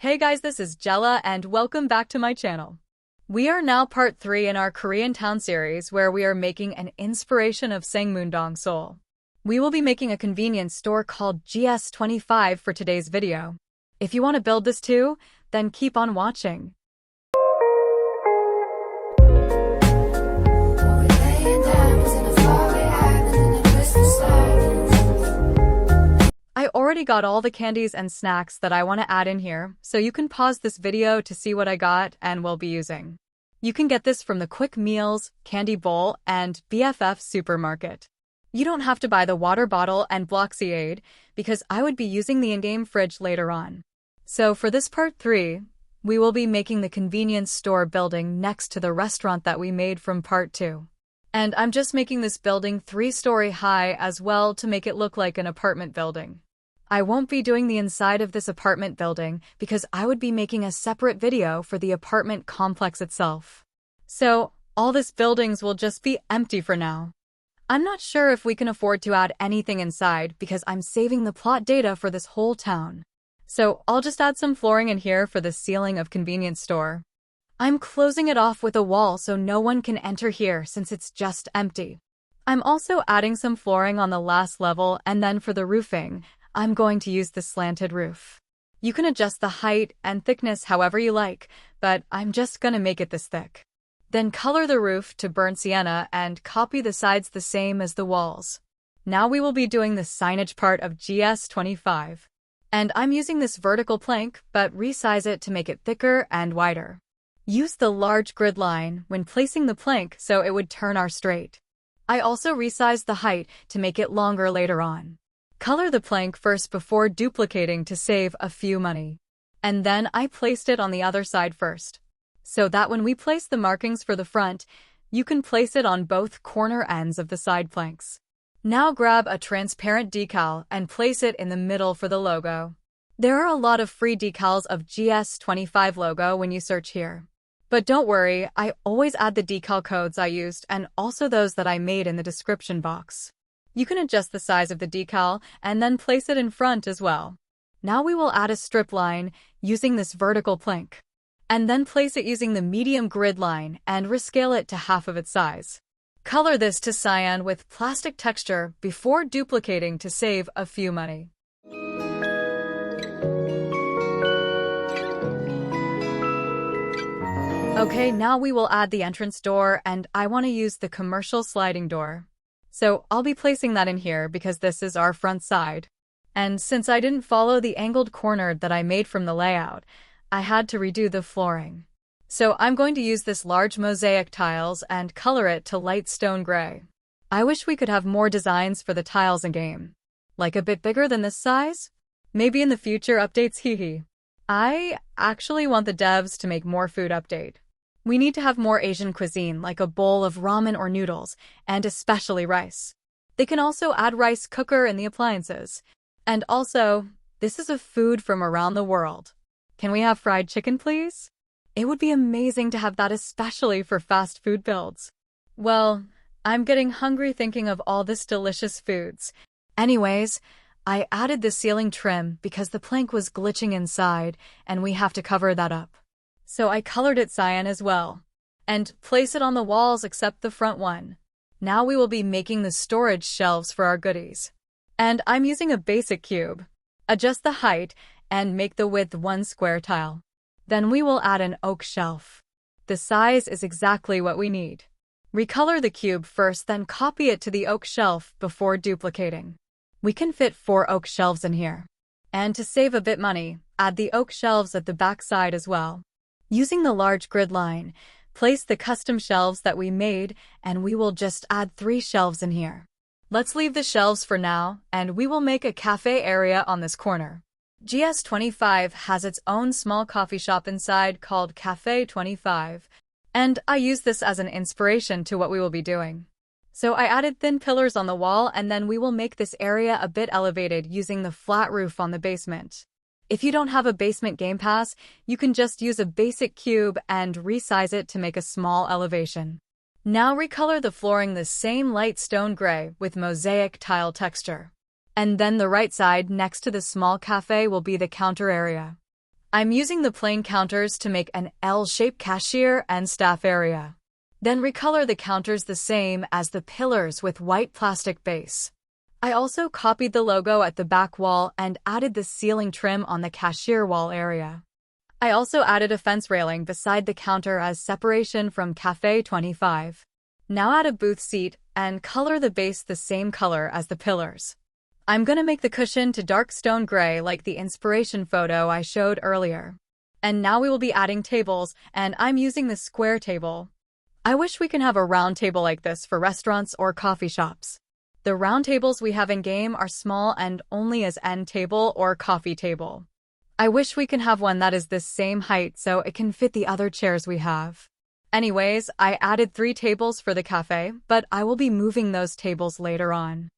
Hey guys, this is Jella and welcome back to my channel. We are now part 3 in our Korean town series where we are making an inspiration of Sangmundeong, Seoul. We will be making a convenience store called GS25 for today's video. If you want to build this too, then keep on watching. I already got all the candies and snacks that I want to add in here, so you can pause this video to see what I got and will be using. You can get this from the Quick Meals, Candy Bowl, and BFF supermarket. You don't have to buy the water bottle and Bloxburg because I would be using the in-game fridge later on. So for this part 3, we will be making the convenience store building next to the restaurant that we made from part 2. And I'm just making this building 3-story high as well to make it look like an apartment building. I won't be doing the inside of this apartment building because I would be making a separate video for the apartment complex itself. So all these buildings will just be empty for now. I'm not sure if we can afford to add anything inside because I'm saving the plot data for this whole town. So I'll just add some flooring in here for the ceiling of convenience store. I'm closing it off with a wall so no one can enter here since it's just empty. I'm also adding some flooring on the last level, and then for the roofing, I'm going to use the slanted roof. You can adjust the height and thickness however you like, but I'm just gonna make it this thick. Then color the roof to burnt sienna and copy the sides the same as the walls. Now we will be doing the signage part of GS25. And I'm using this vertical plank, but resize it to make it thicker and wider. Use the large grid line when placing the plank so it would turn out straight. I also resized the height to make it longer later on. Color the plank first before duplicating to save a few money. And then I placed it on the other side first. So that when we place the markings for the front, you can place it on both corner ends of the side planks. Now grab a transparent decal and place it in the middle for the logo. There are a lot of free decals of GS25 logo when you search here. But don't worry, I always add the decal codes I used and also those that I made in the description box. You can adjust the size of the decal and then place it in front as well. Now we will add a strip line using this vertical plank. And then place it using the medium grid line and rescale it to half of its size. Color this to cyan with plastic texture before duplicating to save a few money. Okay, now we will add the entrance door, and I want to use the commercial sliding door. So I'll be placing that in here because this is our front side. And since I didn't follow the angled corner that I made from the layout, I had to redo the flooring. So I'm going to use this large mosaic tiles and color it to light stone gray. I wish we could have more designs for the tiles in game. Like a bit bigger than this size? Maybe in the future updates, hehe. I actually want the devs to make more food update. We need to have more Asian cuisine like a bowl of ramen or noodles, and especially rice. They can also add rice cooker in the appliances. And also, this is a food from around the world. Can we have fried chicken, please? It would be amazing to have that, especially for fast food builds. Well, I'm getting hungry thinking of all this delicious foods. Anyways, I added the ceiling trim because the plank was glitching inside and we have to cover that up. So I colored it cyan as well. And place it on the walls except the front one. Now we will be making the storage shelves for our goodies. And I'm using a basic cube. Adjust the height and make the width 1 square tile. Then we will add an oak shelf. The size is exactly what we need. Recolor the cube first, then copy it to the oak shelf before duplicating. We can fit 4 oak shelves in here. And to save a bit money, add the oak shelves at the back side as well. Using the large grid line, place the custom shelves that we made, and we will just add 3 shelves in here. Let's leave the shelves for now, and we will make a cafe area on this corner. GS25 has its own small coffee shop inside called Cafe 25, and I use this as an inspiration to what we will be doing. So I added thin pillars on the wall, and then we will make this area a bit elevated using the flat roof on the basement. If you don't have a basement Gamepass, you can just use a basic cube and resize it to make a small elevation. Now recolor the flooring the same light stone gray with mosaic tile texture. And then the right side next to the small cafe will be the counter area. I'm using the plain counters to make an L-shaped cashier and staff area. Then recolor the counters the same as the pillars with white plastic base. I also copied the logo at the back wall and added the ceiling trim on the cashier wall area. I also added a fence railing beside the counter as separation from Cafe 25. Now add a booth seat and color the base the same color as the pillars. I'm gonna make the cushion to dark stone gray like the inspiration photo I showed earlier. And now we will be adding tables, and I'm using the square table. I wish we can have a round table like this for restaurants or coffee shops. The round tables we have in-game are small and only as end table or coffee table. I wish we can have one that is this same height so it can fit the other chairs we have. Anyways, I added 3 tables for the cafe, but I will be moving those tables later on.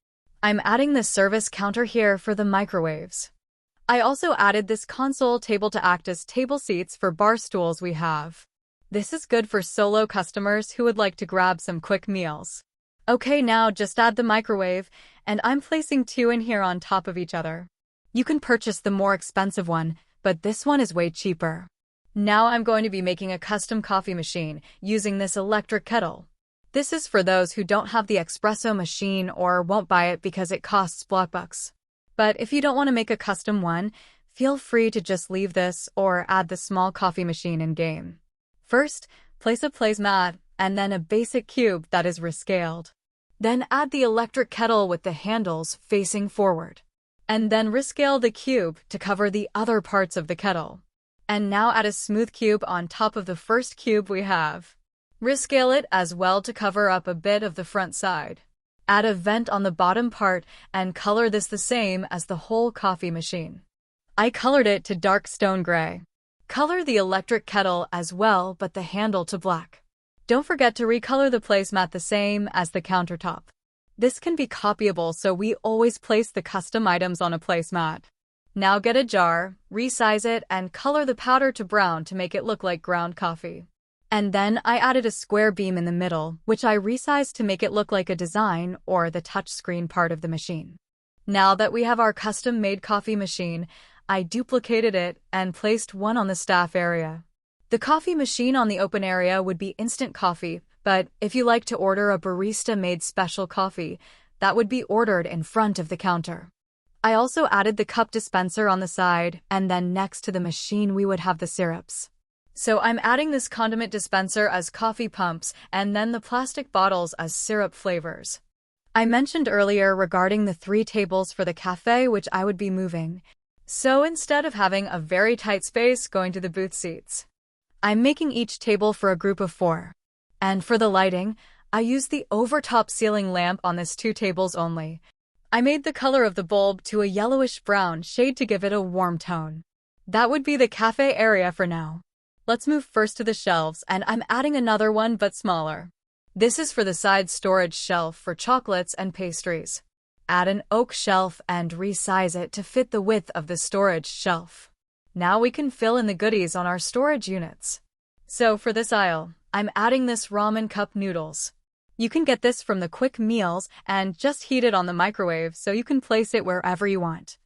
I'm adding the service counter here for the microwaves. I also added this console table to act as table seats for bar stools we have. This is good for solo customers who would like to grab some quick meals. Okay, now just add the microwave, and I'm placing 2 in here on top of each other. You can purchase the more expensive one, but this one is way cheaper. Now I'm going to be making a custom coffee machine using this electric kettle. This is for those who don't have the espresso machine or won't buy it because it costs Bloxburg. But if you don't want to make a custom one, feel free to just leave this or add the small coffee machine in-game. First, place a placemat and then a basic cube that is rescaled. Then add the electric kettle with the handles facing forward. And then rescale the cube to cover the other parts of the kettle. And now add a smooth cube on top of the first cube we have. Rescale it as well to cover up a bit of the front side. Add a vent on the bottom part and color this the same as the whole coffee machine. I colored it to dark stone gray. Color the electric kettle as well but the handle to black. Don't forget to recolor the placemat the same as the countertop. This can be copyable, so we always place the custom items on a placemat. Now get a jar, resize it, and color the powder to brown to make it look like ground coffee. And then I added a square beam in the middle, which I resized to make it look like a design or the touchscreen part of the machine. Now that we have our custom-made coffee machine, I duplicated it and placed one on the staff area. The coffee machine on the open area would be instant coffee, but if you like to order a barista-made special coffee, that would be ordered in front of the counter. I also added the cup dispenser on the side, and then next to the machine we would have the syrups. So I'm adding this condiment dispenser as coffee pumps and then the plastic bottles as syrup flavors. I mentioned earlier regarding the 3 tables for the cafe which I would be moving. So instead of having a very tight space going to the booth seats, I'm making each table for a group of 4. And for the lighting, I used the overtop ceiling lamp on this 2 tables only. I made the color of the bulb to a yellowish brown shade to give it a warm tone. That would be the cafe area for now. Let's move first to the shelves, and I'm adding another one but smaller. This is for the side storage shelf for chocolates and pastries. Add an oak shelf and resize it to fit the width of the storage shelf. Now we can fill in the goodies on our storage units. So for this aisle, I'm adding this ramen cup noodles. You can get this from the quick meals and just heat it on the microwave so you can place it wherever you want.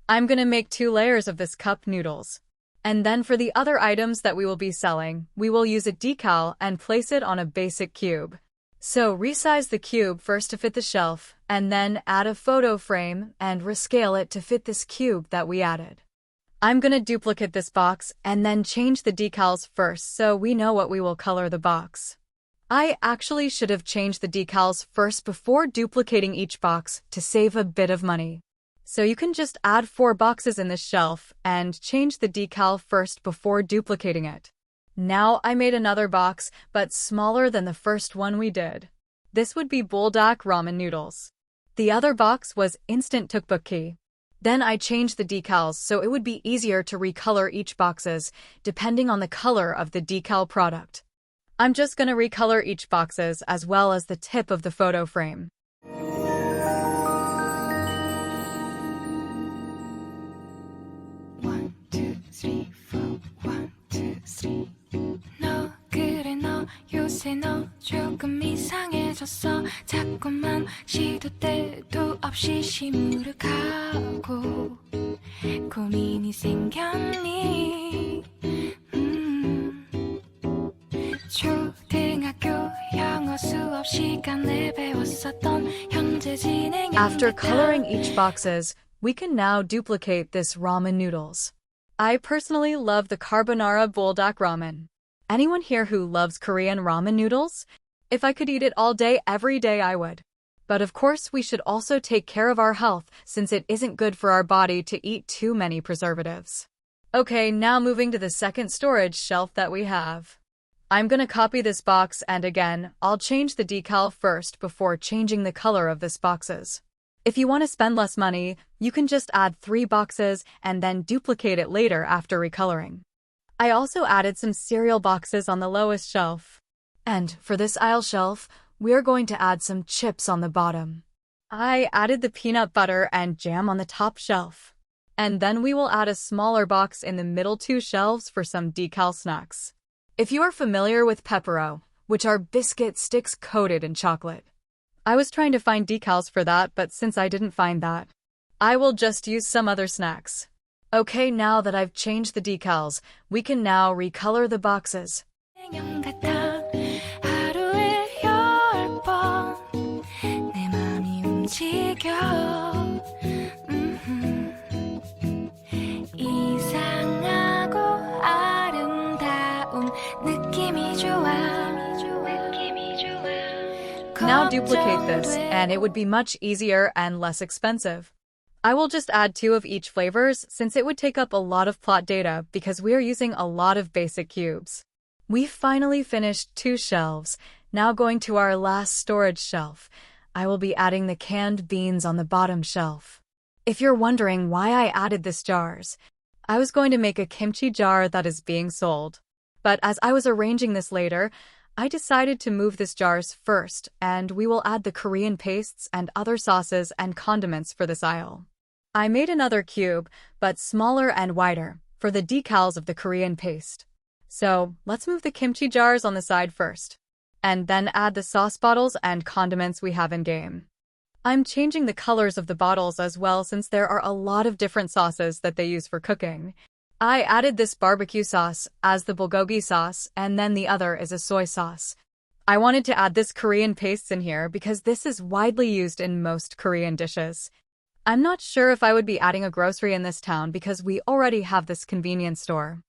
I'm gonna make 2 layers of this cup noodles. And then for the other items that we will be selling, we will use a decal and place it on a basic cube. So resize the cube first to fit the shelf, and then add a photo frame and rescale it to fit this cube that we added. I'm gonna duplicate this box and then change the decals first so we know what we will color the box. I actually should have changed the decals first before duplicating each box to save a bit of money. So you can just add 4 boxes in this shelf and change the decal first before duplicating it. Now I made another box, but smaller than the first one we did. This would be buldak ramen noodles. The other box was instant tteokbokki. Then I changed the decals so it would be easier to recolor each boxes, depending on the color of the decal product. I'm just gonna recolor each boxes as well as the tip of the photo frame. 너 그래 너 요새 너 조금 이상해졌어 자꾸만 시도 때도 없이 시무룩하고 고민이 생겼니 초등학교 영어 수업 시간에 배웠었던 현재 진행. After coloring each boxes, we can now duplicate this ramen noodles. I personally love the carbonara buldak ramen. Anyone here who loves Korean ramen noodles? If I could eat it all day, every day, I would. But of course, we should also take care of our health since it isn't good for our body to eat too many preservatives. Okay, now moving to the second storage shelf that we have. I'm gonna copy this box and again, I'll change the decal first before changing the color of this boxes. If you want to spend less money, you can just add 3 boxes and then duplicate it later after recoloring. I also added some cereal boxes on the lowest shelf. And for this aisle shelf, we're going to add some chips on the bottom. I added the peanut butter and jam on the top shelf. And then we will add a smaller box in the middle 2 shelves for some decal snacks. If you are familiar with Pepero, which are biscuit sticks coated in chocolate. I was trying to find decals for that, but since I didn't find that, I will just use some other snacks. Okay, now that I've changed the decals, we can now recolor the boxes. Now duplicate this, and it would be much easier and less expensive. I will just add 2 of each flavors since it would take up a lot of plot data because we are using a lot of basic cubes. We finally finished 2 shelves. Now going to our last storage shelf. I will be adding the canned beans on the bottom shelf. If you're wondering why I added these jars, I was going to make a kimchi jar that is being sold. But as I was arranging this later, I decided to move these jars first, and we will add the Korean pastes and other sauces and condiments for this aisle. I made another cube, but smaller and wider, for the decals of the Korean paste. So, let's move the kimchi jars on the side first, and then add the sauce bottles and condiments we have in game. I'm changing the colors of the bottles as well since there are a lot of different sauces that they use for cooking. I added this barbecue sauce as the bulgogi sauce, and then the other is a soy sauce. I wanted to add this Korean pastes in here because this is widely used in most Korean dishes. I'm not sure if I would be adding a grocery in this town because we already have this convenience store.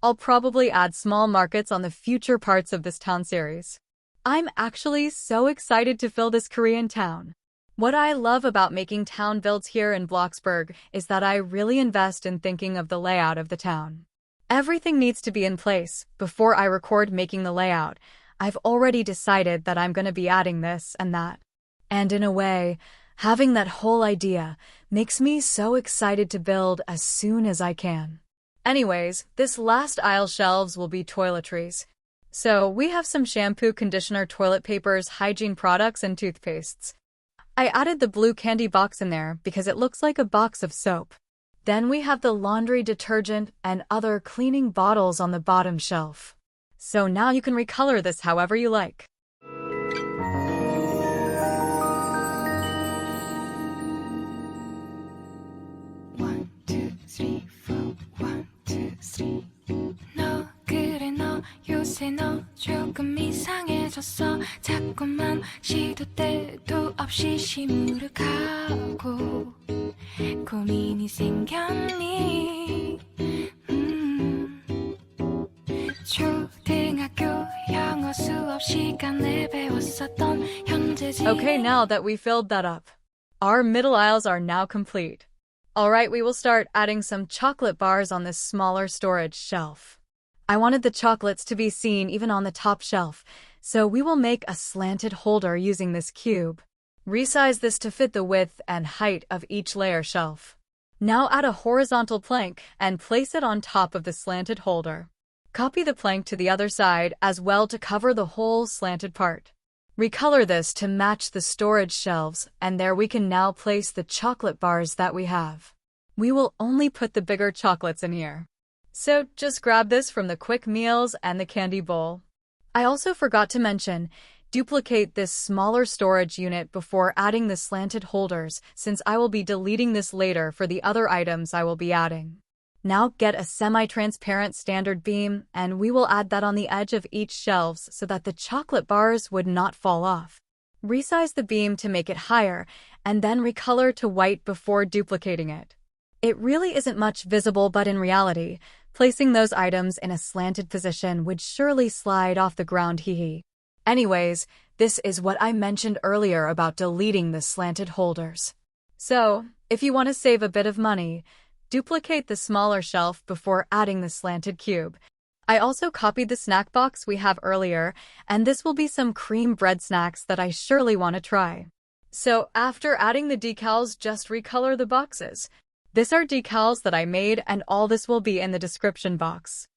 I'll probably add small markets on the future parts of this town series. I'm actually so excited to fill this Korean town. What I love about making town builds here in Bloxburg is that I really invest in thinking of the layout of the town. Everything needs to be in place. Before I record making the layout, I've already decided that I'm going to be adding this and that. And in a way, having that whole idea makes me so excited to build as soon as I can. Anyways, this last aisle shelves will be toiletries. So we have some shampoo, conditioner, toilet papers, hygiene products, and toothpastes. I added the blue candy box in there because it looks like a box of soap. Then we have the laundry detergent and other cleaning bottles on the bottom shelf. So now you can recolor this however you like. One, two, three, four. 1, 2, 3. 너 그래 너 요새 너 조금 이상해졌어. 자꾸만 시도 때도 없이 시무룩하고 고민이 생겼니. 초등학교 영어 수업 시간에 배웠었던 현재 Okay, now that we filled that up, our middle aisles are now complete. Alright, we will start adding some chocolate bars on this smaller storage shelf. I wanted the chocolates to be seen even on the top shelf, so we will make a slanted holder using this cube. Resize this to fit the width and height of each layer shelf. Now add a horizontal plank and place it on top of the slanted holder. Copy the plank to the other side as well to cover the whole slanted part. Recolor this to match the storage shelves, and there we can now place the chocolate bars that we have. We will only put the bigger chocolates in here. So just grab this from the quick meals and the candy bowl. I also forgot to mention, duplicate this smaller storage unit before adding the slanted holders since I will be deleting this later for the other items I will be adding. Now get a semi-transparent standard beam, and we will add that on the edge of each shelves so that the chocolate bars would not fall off. Resize the beam to make it higher, and then recolor to white before duplicating it. It really isn't much visible, but in reality, placing those items in a slanted position would surely slide off the ground, hee. Anyways, this is what I mentioned earlier about deleting the slanted holders. So, if you want to save a bit of money, duplicate the smaller shelf before adding the slanted cube. I also copied the snack box we have earlier, and this will be some cream bread snacks that I surely want to try. So after adding the decals, just recolor the boxes. These are decals that I made, and all this will be in the description box.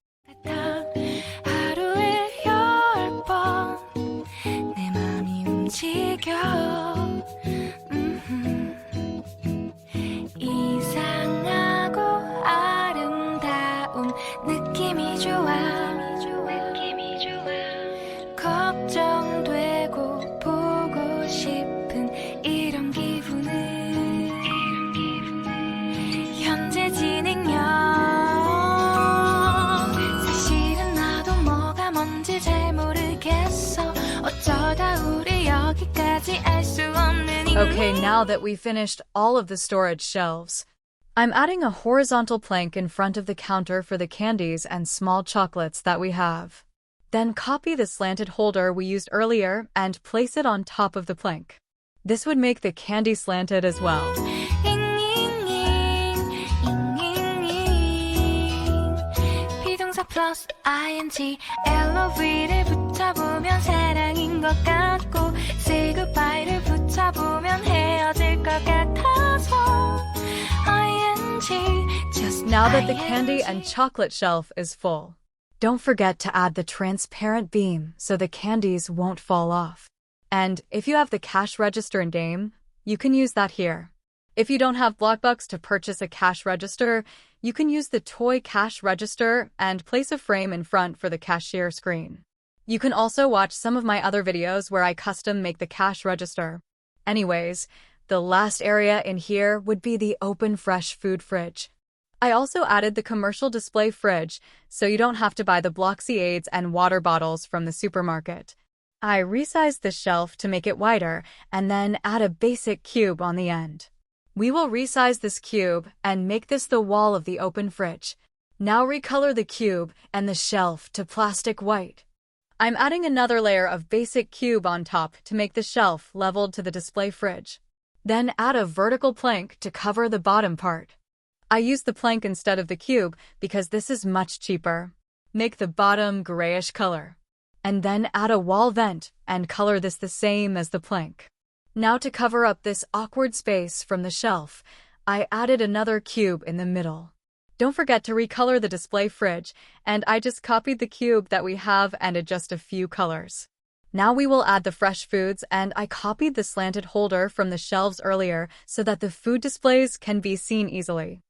Okay, now that we finished all of the storage shelves, I'm adding a horizontal plank in front of the counter for the candies and small chocolates that we have. Then copy the slanted holder we used earlier and place it on top of the plank. This would make the candy slanted as well. plus ing LOV를 붙여보면 사랑인 것 같고 say goodbye를 붙여보면 헤어질 것 같아서 ing just Now that the candy and chocolate shelf is full, don't forget to add the transparent beam so the candies won't fall off. And if you have the cash register in game, you can use that here. If you don't have Bloxburg to purchase a cash register, you can use the toy cash register and place a frame in front for the cashier screen. You can also watch some of my other videos where I custom make the cash register. Anyways, the last area in here would be the open fresh food fridge. I also added the commercial display fridge, so you don't have to buy the Bloxy aids and water bottles from the supermarket. I resized the shelf to make it wider and then add a basic cube on the end. We will resize this cube and make this the wall of the open fridge. Now recolor the cube and the shelf to plastic white. I'm adding another layer of basic cube on top to make the shelf leveled to the display fridge. Then add a vertical plank to cover the bottom part. I used the plank instead of the cube because this is much cheaper. Make the bottom grayish color. And then add a wall vent and color this the same as the plank. Now to cover up this awkward space from the shelf, I added another cube in the middle. Don't forget to recolor the display fridge, and I just copied the cube that we have and adjust a few colors. Now we will add the fresh foods, and I copied the slanted holder from the shelves earlier so that the food displays can be seen easily.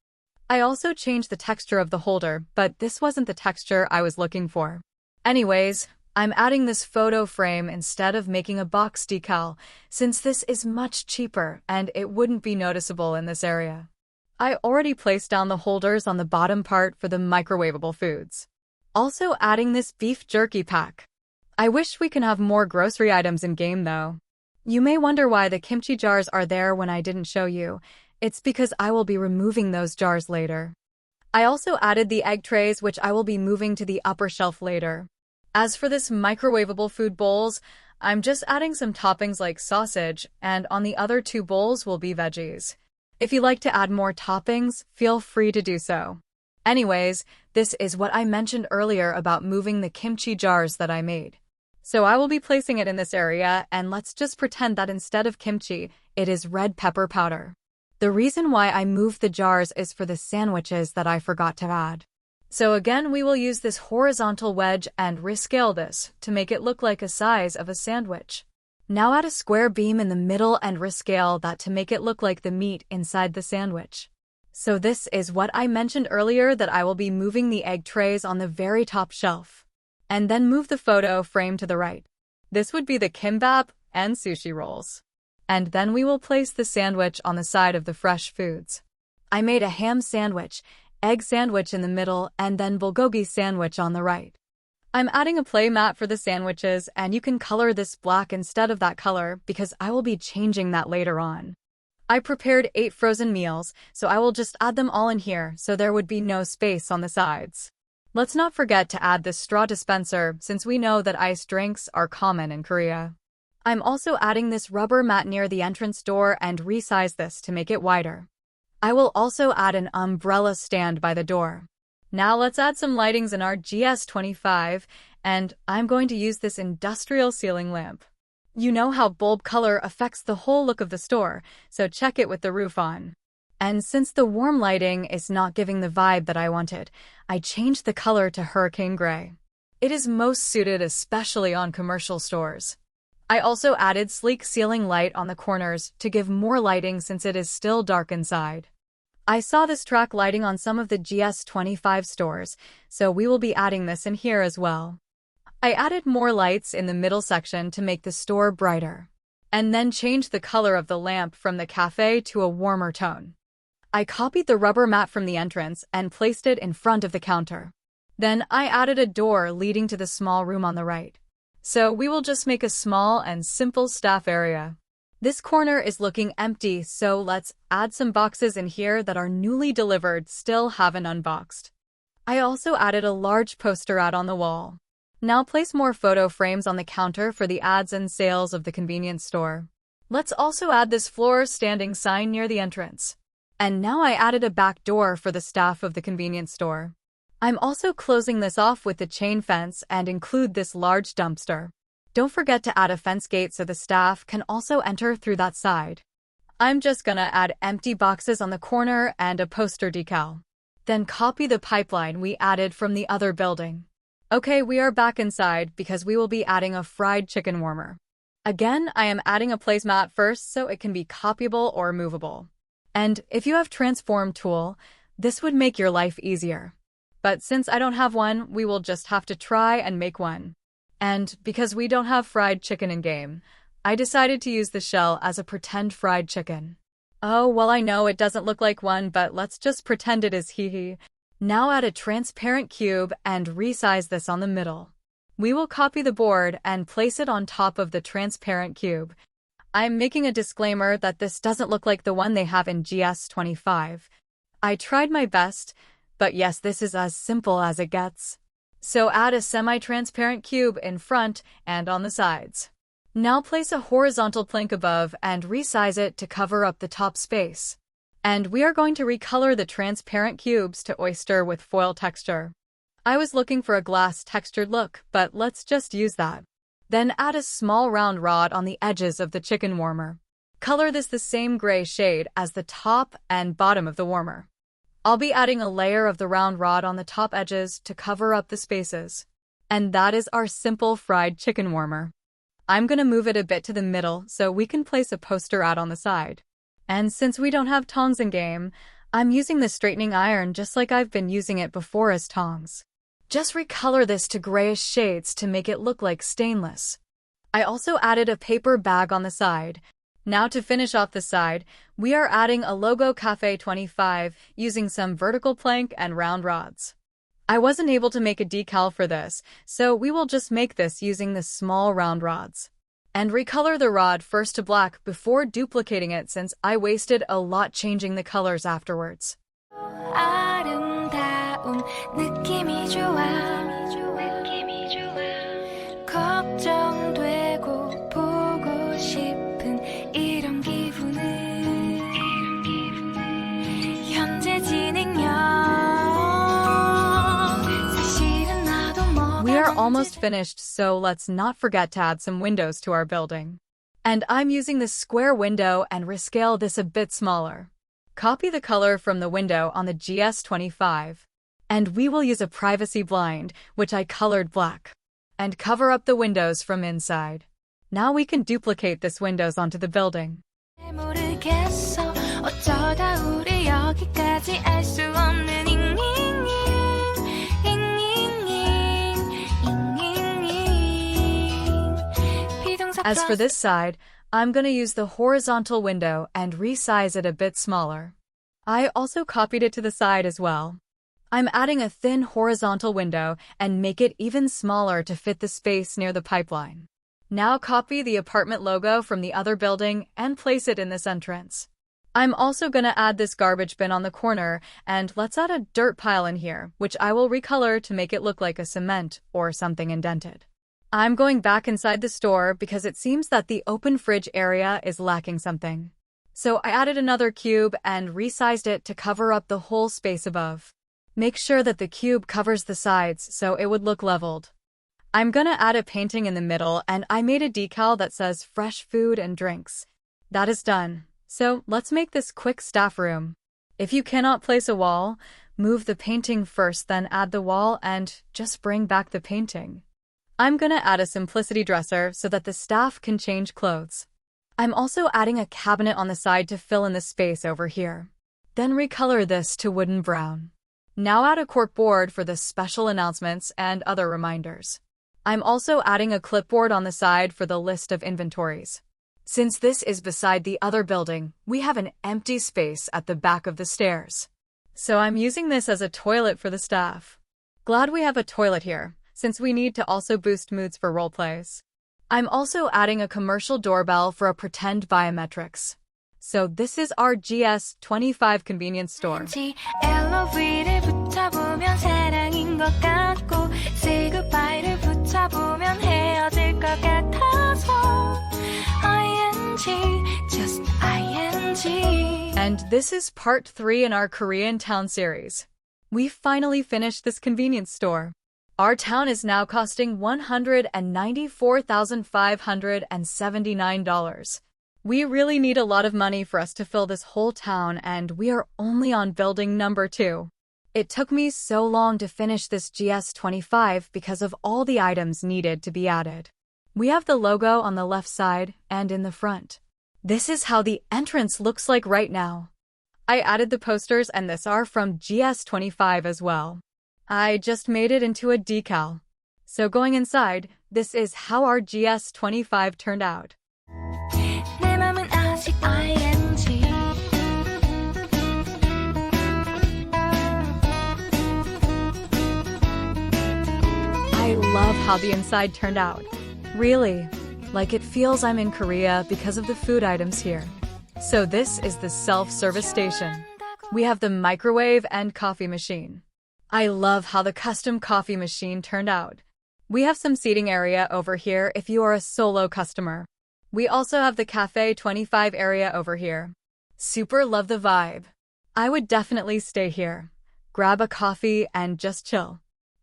I also changed the texture of the holder, but this wasn't the texture I was looking for. Anyways, I'm adding this photo frame instead of making a box decal, since this is much cheaper and it wouldn't be noticeable in this area. I already placed down the holders on the bottom part for the microwavable foods. Also adding this beef jerky pack. I wish we can have more grocery items in game though. You may wonder why the kimchi jars are there when I didn't show you. It's because I will be removing those jars later. I also added the egg trays, which I will be moving to the upper shelf later. As for this microwavable food bowls, I'm just adding some toppings like sausage, and on the other two bowls will be veggies. If you like to add more toppings, feel free to do so. Anyways, this is what I mentioned earlier about moving the kimchi jars that I made. So I will be placing it in this area, and let's just pretend that instead of kimchi, it is red pepper powder. The reason why I moved the jars is for the sandwiches that I forgot to add. So again, we will use this horizontal wedge and rescale this to make it look like a size of a sandwich. Now add a square beam in the middle and rescale that to make it look like the meat inside the sandwich. So this is what I mentioned earlier, that I will be moving the egg trays on the very top shelf. And then move the photo frame to the right. This would be the kimbap and sushi rolls. And then we will place the sandwich on the side of the fresh foods. I made a ham sandwich, egg sandwich in the middle, and then bulgogi sandwich on the right. I'm adding a play mat for the sandwiches, and you can color this black instead of that color because I will be changing that later on. I prepared 8 frozen meals, so I will just add them all in here so there would be no space on the sides. Let's not forget to add this straw dispenser since we know that iced drinks are common in Korea. I'm also adding this rubber mat near the entrance door and resize this to make it wider. I will also add an umbrella stand by the door. Now let's add some lightings in our GS25, and I'm going to use this industrial ceiling lamp. You know how bulb color affects the whole look of the store, so check it with the roof on. And since the warm lighting is not giving the vibe that I wanted, I changed the color to hurricane gray. It is most suited especially on commercial stores. I also added sleek ceiling light on the corners to give more lighting since it is still dark inside. I saw this track lighting on some of the GS25 stores, so we will be adding this in here as well. I added more lights in the middle section to make the store brighter, and then changed the color of the lamp from the cafe to a warmer tone. I copied the rubber mat from the entrance and placed it in front of the counter. Then I added a door leading to the small room on the right. So we will just make a small and simple staff area. This corner is looking empty, so let's add some boxes in here that are newly delivered, still haven't unboxed. I also added a large poster ad on the wall. Now place more photo frames on the counter for the ads and sales of the convenience store. Let's also add this floor standing sign near the entrance. And now I added a back door for the staff of the convenience store. I'm also closing this off with the chain fence and include this large dumpster. Don't forget to add a fence gate so the staff can also enter through that side. I'm just gonna add empty boxes on the corner and a poster decal. Then copy the pipeline we added from the other building. Okay, we are back inside because we will be adding a fried chicken warmer. Again, I am adding a placemat first so it can be copyable or movable. And if you have transform tool, this would make your life easier. But since I don't have one, we will just have to try and make one. And because we don't have fried chicken in game, I decided to use the shell as a pretend fried chicken. Oh, well, I know it doesn't look like one, but let's just pretend it is hee. Now add a transparent cube and resize this on the middle. We will copy the board and place it on top of the transparent cube. I'm making a disclaimer that this doesn't look like the one they have in GS25. I tried my best, but yes, this is as simple as it gets. So add a semi-transparent cube in front and on the sides. Now place a horizontal plank above and resize it to cover up the top space. And we are going to recolor the transparent cubes to oyster with foil texture. I was looking for a glass textured look, but let's just use that. Then add a small round rod on the edges of the chicken warmer. Color this the same gray shade as the top and bottom of the warmer. I'll be adding a layer of the round rod on the top edges to cover up the spaces. And that is our simple fried chicken warmer. I'm gonna move it a bit to the middle so we can place a poster ad on the side. And since we don't have tongs in game, I'm using the straightening iron just like I've been using it before as tongs. Just recolor this to grayish shades to make it look like stainless. I also added a paper bag on the side. Now to finish off the side, we are adding a logo Cafe 25 using some vertical plank and round rods. I wasn't able to make a decal for this, so we will just make this using the small round rods. And recolor the rod first to black before duplicating it since I wasted a lot changing the colors afterwards. 아름다운 느낌이 좋아 걱정되고 보고 싶은 이런 기분은 현재 진행형 사실은 나도 We are almost finished, so let's not forget to add some windows to our building. And I'm using this square window and rescale this a bit smaller. Copy the color from the window on the GS25. And we will use a privacy blind, which I colored black. And cover up the windows from inside. Now we can duplicate this windows onto the building. 모르겠어 어쩌다 우리 여기까지 알 수 없는 As for this side, I'm gonna use the horizontal window and resize it a bit smaller. I also copied it to the side as well. I'm adding a thin horizontal window and make it even smaller to fit the space near the pipeline. Now copy the apartment logo from the other building and place it in this entrance. I'm also gonna add this garbage bin on the corner, and let's add a dirt pile in here, which I will recolor to make it look like a cement or something indented. I'm going back inside the store because it seems that the open fridge area is lacking something. So I added another cube and resized it to cover up the whole space above. Make sure that the cube covers the sides so it would look leveled. I'm gonna add a painting in the middle, and I made a decal that says fresh food and drinks. That is done. So let's make this quick staff room. If you cannot place a wall, move the painting first, then add the wall and just bring back the painting. I'm gonna add a simplicity dresser so that the staff can change clothes. I'm also adding a cabinet on the side to fill in the space over here. Then recolor this to wooden brown. Now add a cork board for the special announcements and other reminders. I'm also adding a clipboard on the side for the list of inventories. Since this is beside the other building, we have an empty space at the back of the stairs. So I'm using this as a toilet for the staff. Glad we have a toilet here, since we need to also boost moods for roleplays. I'm also adding a commercial doorbell for a pretend biometrics. So this is our GS25 convenience store. LOV를 붙여보면 사랑인 것 같고 Say goodbye를 붙여보면 헤어질 것 같아서 ING, just ING. And this is part 3 in our Korean town series. We finally finished this convenience store. Our town is now costing $194,579. We really need a lot of money for us to fill this whole town, and we are only on building number 2. It took me so long to finish this GS25 because of all the items needed to be added. We have the logo on the left side and in the front. This is how the entrance looks like right now. I added the posters, and this are from GS25 as well. I just made it into a decal. So going inside, this is how our GS25 turned out. 내 맘은 아직 ING. I love how the inside turned out. Really, like it feels I'm in Korea because of the food items here. So this is the self-service station. We have the microwave and coffee machine. I love how the custom coffee machine turned out. We have some seating area over here if you are a solo customer. We also have the Cafe 25 area over here. Super love the vibe. I would definitely stay here. Grab a coffee and just chill.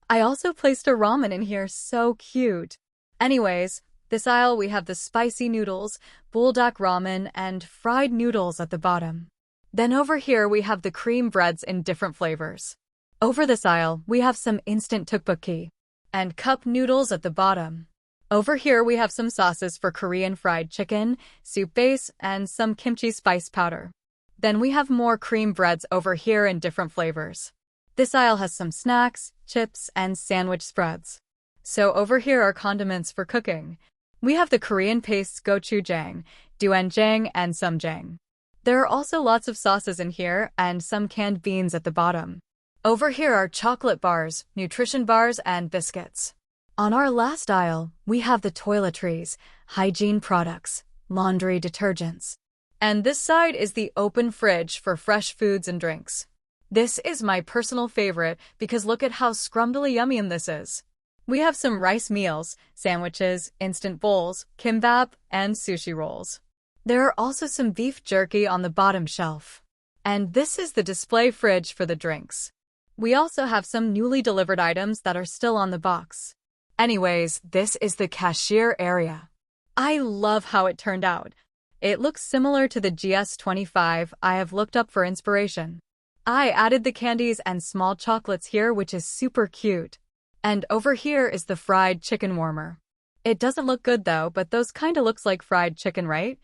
I also placed a ramen in here, so cute. Anyways, this aisle we have the spicy noodles, buldak ramen, and fried noodles at the bottom. Then over here we have the cream breads in different flavors. Over this aisle, we have some instant tteokbokki and cup noodles at the bottom. Over here, we have some sauces for Korean fried chicken, soup base, and some kimchi spice powder. Then we have more cream breads over here in different flavors. This aisle has some snacks, chips, and sandwich spreads. So over here are condiments for cooking. We have the Korean pastes gochujang, doenjang, and sumjang. There are also lots of sauces in here and some canned beans at the bottom. Over here are chocolate bars, nutrition bars, and biscuits. On our last aisle, we have the toiletries, hygiene products, laundry detergents. And this side is the open fridge for fresh foods and drinks. This is my personal favorite because look at how scrumbly yummy this is. We have some rice meals, sandwiches, instant bowls, kimbap, and sushi rolls. There are also some beef jerky on the bottom shelf. And this is the display fridge for the drinks. We also have some newly delivered items that are still on the box. Anyways, this is the cashier area. I love how it turned out. It looks similar to the GS25 I have looked up for inspiration. I added the candies and small chocolates here, which is super cute. And over here is the fried chicken warmer. It doesn't look good though, but those kinda looks like fried chicken, right?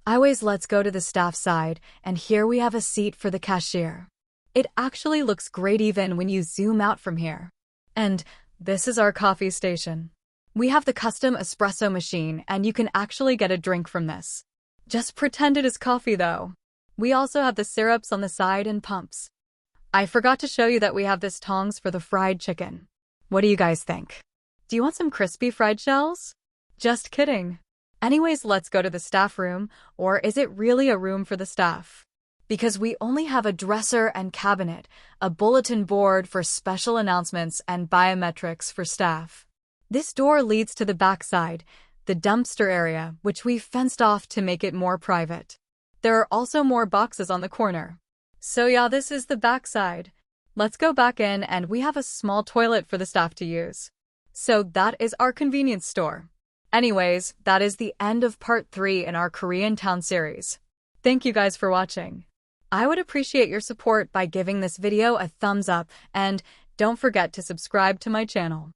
Anyways, let's go to the staff side, and here we have a seat for the cashier. It actually looks great even when you zoom out from here. And this is our coffee station. We have the custom espresso machine, and you can actually get a drink from this. Just pretend it is coffee though. We also have the syrups on the side and pumps. I forgot to show you that we have this tongs for the fried chicken. What do you guys think? Do you want some crispy fried shells? Just kidding. Anyways, let's go to the staff room, or is it really a room for the staff? Because we only have a dresser and cabinet, a bulletin board for special announcements, and biometrics for staff. This door leads to the backside, the dumpster area, which we fenced off to make it more private. There are also more boxes on the corner. So yeah, this is the backside. Let's go back in, and we have a small toilet for the staff to use. So that is our convenience store. Anyways, that is the end of part 3 in our Korean town series. Thank you guys for watching. I would appreciate your support by giving this video a thumbs up, and don't forget to subscribe to my channel.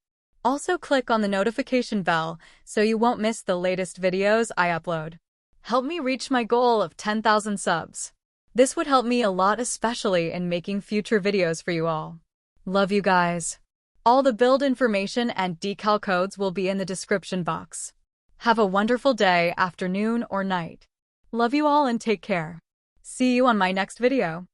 Also click on the notification bell so you won't miss the latest videos I upload. Help me reach my goal of 10,000 subs. This would help me a lot, especially in making future videos for you all. Love you guys. All the build information and decal codes will be in the description box. Have a wonderful day, afternoon, or night. Love you all and take care. See you on my next video.